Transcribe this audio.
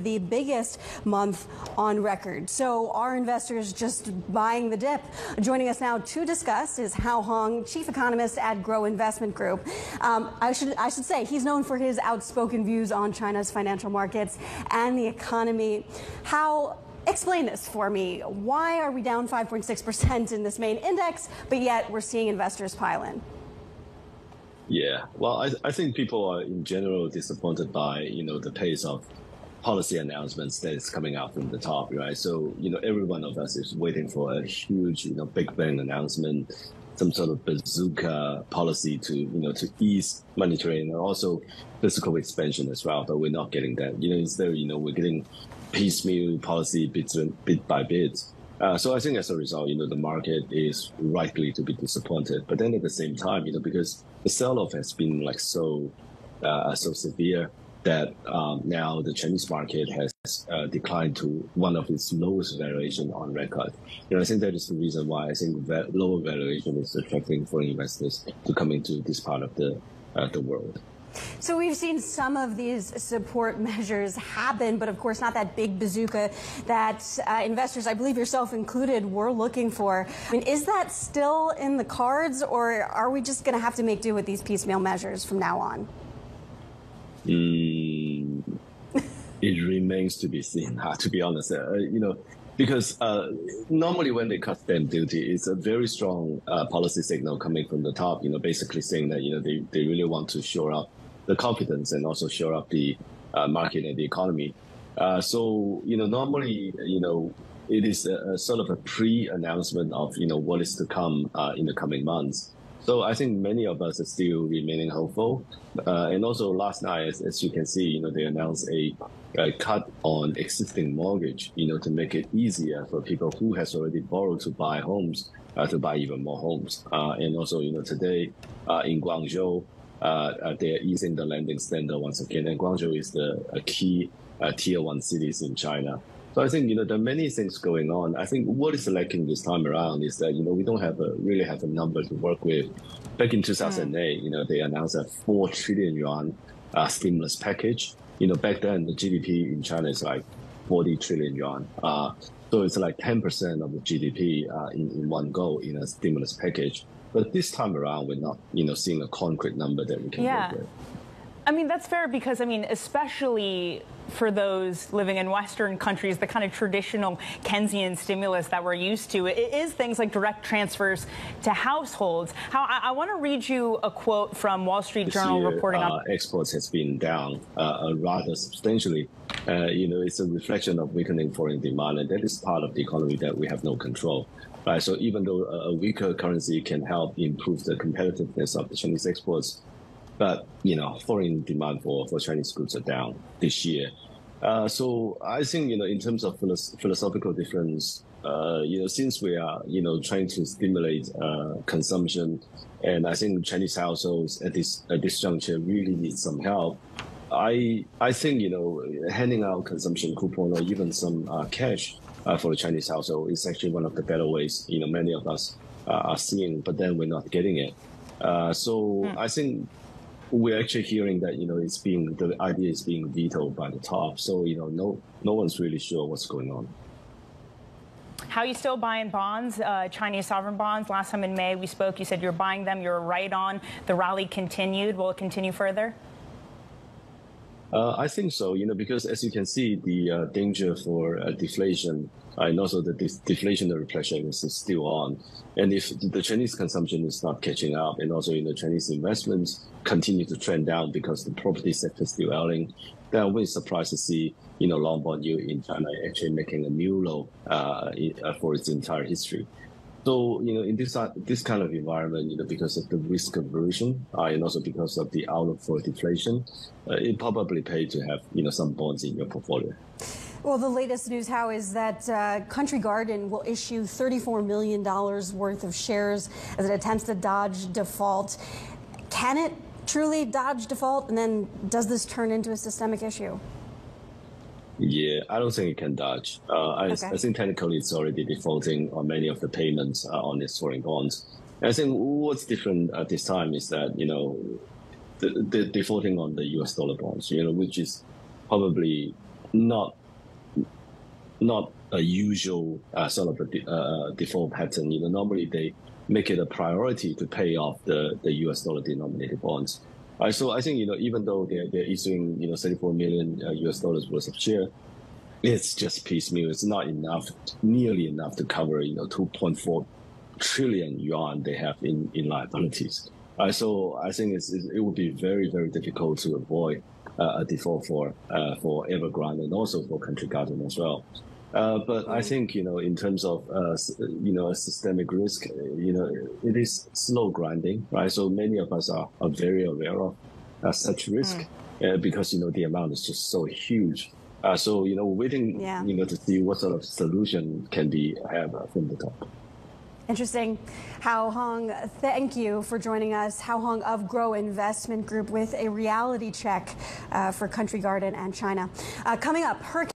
the biggest month on record. So are investors just buying the dip? Joining us now to discuss is Hao Hong, chief economist at Grow Investment Group. I should say he's known for his outspoken views on China's financial markets and the economy. How Explain this for me. Why are we down 5.6% in this main index, but yet we're seeing investors pile in? Yeah, well, I think people are in general disappointed by, the pace of policy announcements that is coming out from the top, right? So, every one of us is waiting for a huge, big bang announcement, some sort of bazooka policy to ease monetary and also fiscal expansion as well. But we're not getting that. Instead, we're getting piecemeal policy bit by bit. So I think as a result, the market is likely to be disappointed. But then at the same time, because the sell-off has been so severe that now the Chinese market has declined to one of its lowest valuation on record. I think that is the reason why I think lower valuation is attracting foreign investors to come into this part of the world. So we've seen some of these support measures happen, but of course not that big bazooka that investors, I believe yourself included, were looking for. I mean, is that still in the cards, or are we just going to have to make do with these piecemeal measures from now on? It remains to be seen, to be honest. Because normally when they cut stamp duty, it's a very strong policy signal coming from the top, basically saying that, they really want to shore up the confidence and also shore up the market and the economy. So, normally, it is a sort of a pre-announcement of, what is to come in the coming months. So I think many of us are still remaining hopeful. And also last night, as you can see, they announced a cut on existing mortgage, to make it easier for people who has already borrowed to buy homes, to buy even more homes. And also, today in Guangzhou, they're easing the lending standard once again. And Guangzhou is a key tier 1 cities in China. So I think, there are many things going on. I think what is lacking this time around is that, we don't really have a number to work with. Back in 2008, they announced a 4 trillion yuan stimulus package. Back then the GDP in China is like 40 trillion yuan. So it's like 10% of the GDP in one go in a stimulus package. But this time around, we're not, seeing a concrete number that we can work with. I mean, that's fair because, especially for those living in Western countries, the kind of traditional Keynesian stimulus that we're used to, it is things like direct transfers to households. I want to read you a quote from Wall Street Journal reporting on exports has been down rather substantially. It's a reflection of weakening foreign demand, and that is part of the economy that we have no control. Right. So even though a weaker currency can help improve the competitiveness of the Chinese exports, but, foreign demand for Chinese goods are down this year. So I think, in terms of philosophical difference, since we are, trying to stimulate consumption, and I think Chinese households at this juncture really need some help. I think, handing out consumption coupon or even some cash for the Chinese household is actually one of the better ways, many of us are seeing, but then we're not getting it. I think we're actually hearing that, the idea is being vetoed by the top. So, no one's really sure what's going on. How are you still buying bonds, Chinese sovereign bonds? Last time in May we spoke, you said you're buying them. You're right on. The rally continued. Will it continue further? I think so, because as you can see, the danger for deflation and also the deflationary pressure is still on. And if the Chinese consumption is not catching up, and also Chinese investments continue to trend down because the property sector is still ailing, then I wouldn't be surprised to see long bond yield in China actually making a new low for its entire history. So, in this kind of environment, because of the risk aversion and also because of the outlook for deflation, it probably pays to have, some bonds in your portfolio. Well, the latest news, How, is that Country Garden will issue $34 million worth of shares as it attempts to dodge default. Can it truly dodge default? And then does this turn into a systemic issue? Yeah, I don't think it can dodge. I think technically it's already defaulting on many of the payments on its foreign bonds. And I think what's different at this time is that, the defaulting on the US dollar bonds, which is probably not a usual sort of a default pattern. Normally they make it a priority to pay off the U.S. dollar denominated bonds. So I think even though they're issuing 34 million U.S. dollars worth of share, it's just piecemeal. It's not enough, nearly enough to cover 2.4 trillion yuan they have in liabilities. So I think it would be very, very difficult to avoid a default for Evergrande and also for Country Garden as well. But I think in terms of a systemic risk, it is slow grinding, right? So many of us are very aware of such risk because the amount is just so huge. So waiting to see what sort of solution can be had from the top. Interesting. Hao Hong, thank you for joining us. Hao Hong of Grow Investment Group with a reality check for Country Garden and China. Coming up, hurricane